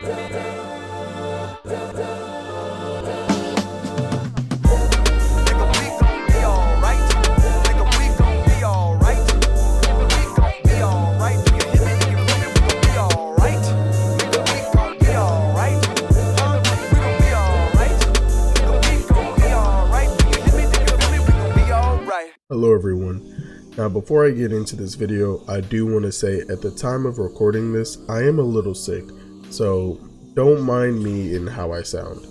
Hello everyone. Now before I get into this video, I do want to say at the time of recording this, I am a little sick, so don't mind me in how I sound.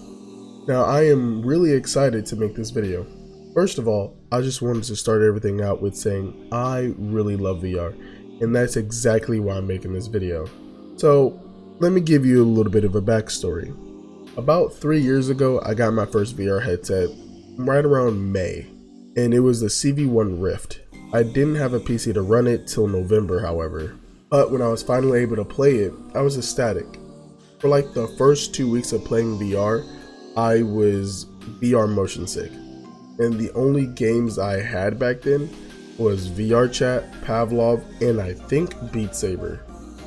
Now I am really excited to make this video. First of all, I just wanted to start everything out with saying I really love VR, and that's exactly why I'm making this video. So let me give you a little bit of a backstory. About 3 years ago, I got my first VR headset right around May. And it was the CV1 Rift. I didn't have a PC to run it till November, however. But when I was finally able to play it, I was ecstatic. For like the first 2 weeks of playing VR, I was VR motion sick. And the only games I had back then was VR Chat, Pavlov, and I think Beat Saber.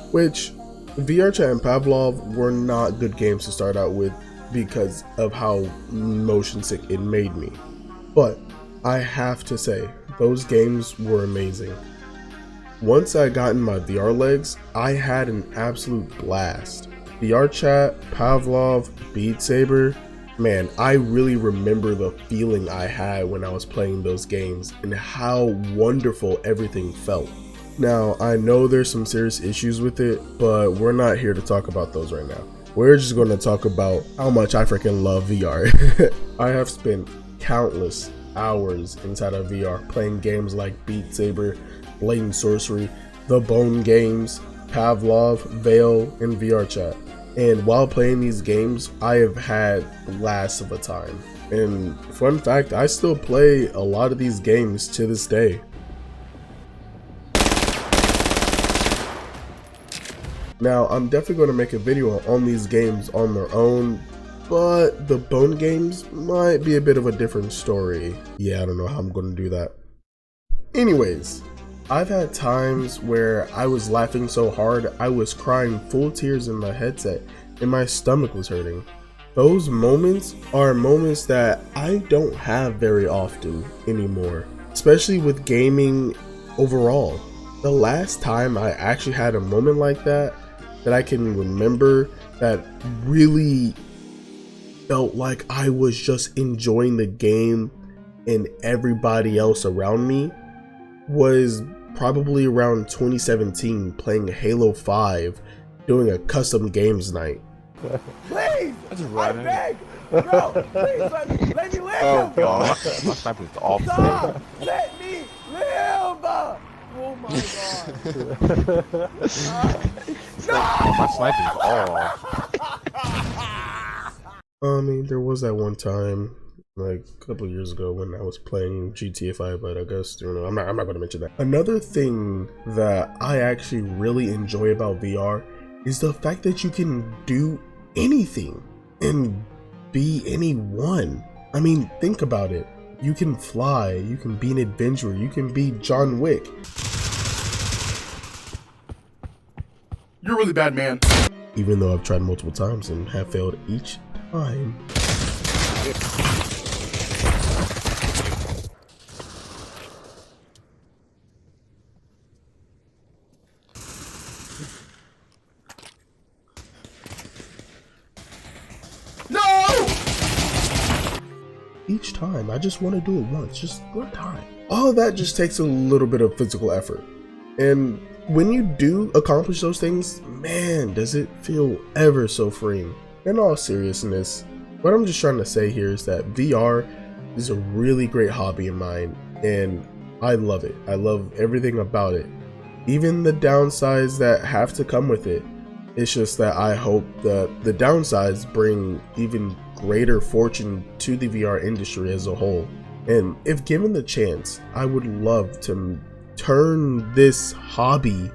Which, VR Chat and Pavlov were not good games to start out with because of how motion sick it made me. But I have to say, those games were amazing. Once I got in my VR legs, I had an absolute blast. VR Chat, Pavlov, Beat Saber, man, I really remember the feeling I had when I was playing those games and how wonderful everything felt. Now, I know there's some serious issues with it, but we're not here to talk about those right now. We're just going to talk about how much I freaking love VR. I have spent countless hours inside of VR playing games like Beat Saber, Blatant Sorcery, The Bone Games, Pavlov, Veil, and VR Chat. And while playing these games, I have had blasts of a time. And fun fact, I still play a lot of these games to this day. Now, I'm definitely going to make a video on these games on their own, but the Bone Games might be a bit of a different story. Yeah, I don't know how I'm going to do that. Anyways, I've had times where I was laughing so hard I was crying full tears in my headset and my stomach was hurting. Those moments are moments that I don't have very often anymore, especially with gaming overall. The last time I actually had a moment like that I can remember that really felt like I was just enjoying the game and everybody else around me was probably around 2017 playing Halo 5, doing a custom games night. Please! I beg! Bro, please let me live! Oh god, my sniper is off. Stop! Let me live! Oh my god. No! My sniper is off. I mean, there was that one time, like a couple years ago, when I was playing GTA 5, but I guess, you know, I'm not going to mention that. Another thing that I actually really enjoy about VR is the fact that you can do anything and be anyone. I mean, think about it. You can fly, you can be an adventurer, you can be John Wick. You're really bad, man. Even though I've tried multiple times and have failed each time. No! Each time, I just want to do it once, just one time. All of that just takes a little bit of physical effort. And when you do accomplish those things, man, does it feel ever so freeing. In all seriousness, what I'm just trying to say here is that VR is a really great hobby of mine, and I love it. I love everything about it. Even the downsides that have to come with it. It's just that I hope that the downsides bring even greater fortune to the VR industry as a whole. And if given the chance, I would love to turn this hobby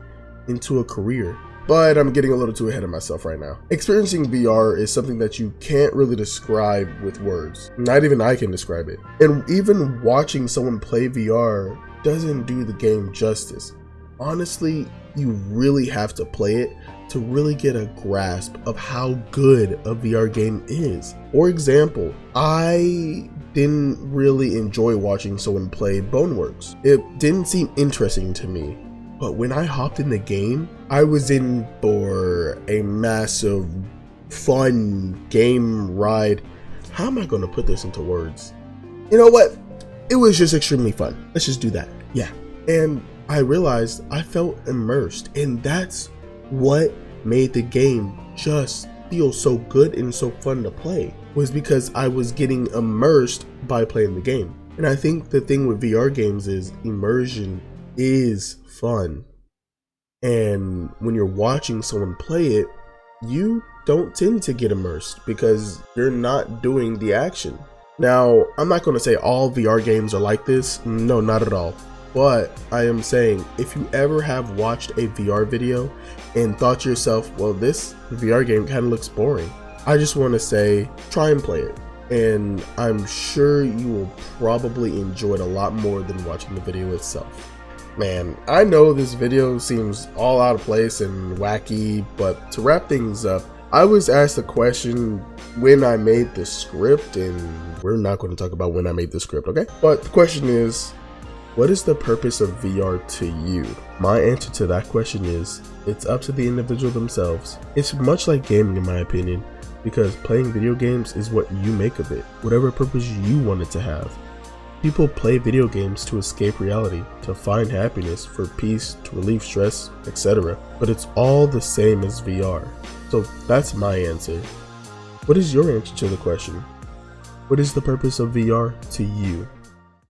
into a career. But I'm getting a little too ahead of myself right now. Experiencing VR is something that you can't really describe with words. Not even I can describe it. And even watching someone play VR doesn't do the game justice. Honestly, you really have to play it to really get a grasp of how good a VR game is. For example, I didn't really enjoy watching someone play Boneworks. It didn't seem interesting to me. But when I hopped in the game, I was in for a massive, fun game ride. How am I going to put this into words? You know what? It was just extremely fun. Let's just do that. Yeah. And I realized I felt immersed, and that's what made the game just feel so good and so fun to play, was because I was getting immersed by playing the game. And I think the thing with VR games is immersion is fun. And when you're watching someone play it, you don't tend to get immersed because you're not doing the action. Now, I'm not going to say all VR games are like this. No, not at all. But I am saying, if you ever have watched a VR video and thought to yourself, well, this VR game kind of looks boring, I just want to say, try and play it. And I'm sure you will probably enjoy it a lot more than watching the video itself. Man, I know this video seems all out of place and wacky, but to wrap things up, I was asked a question when I made the script, and we're not going to talk about when I made the script, okay? But the question is, what is the purpose of VR to you? My answer to that question is, it's up to the individual themselves. It's much like gaming in my opinion, because playing video games is what you make of it, whatever purpose you want it to have. People play video games to escape reality, to find happiness, for peace, to relieve stress, etc. But it's all the same as VR. So that's my answer. What is your answer to the question? What is the purpose of VR to you?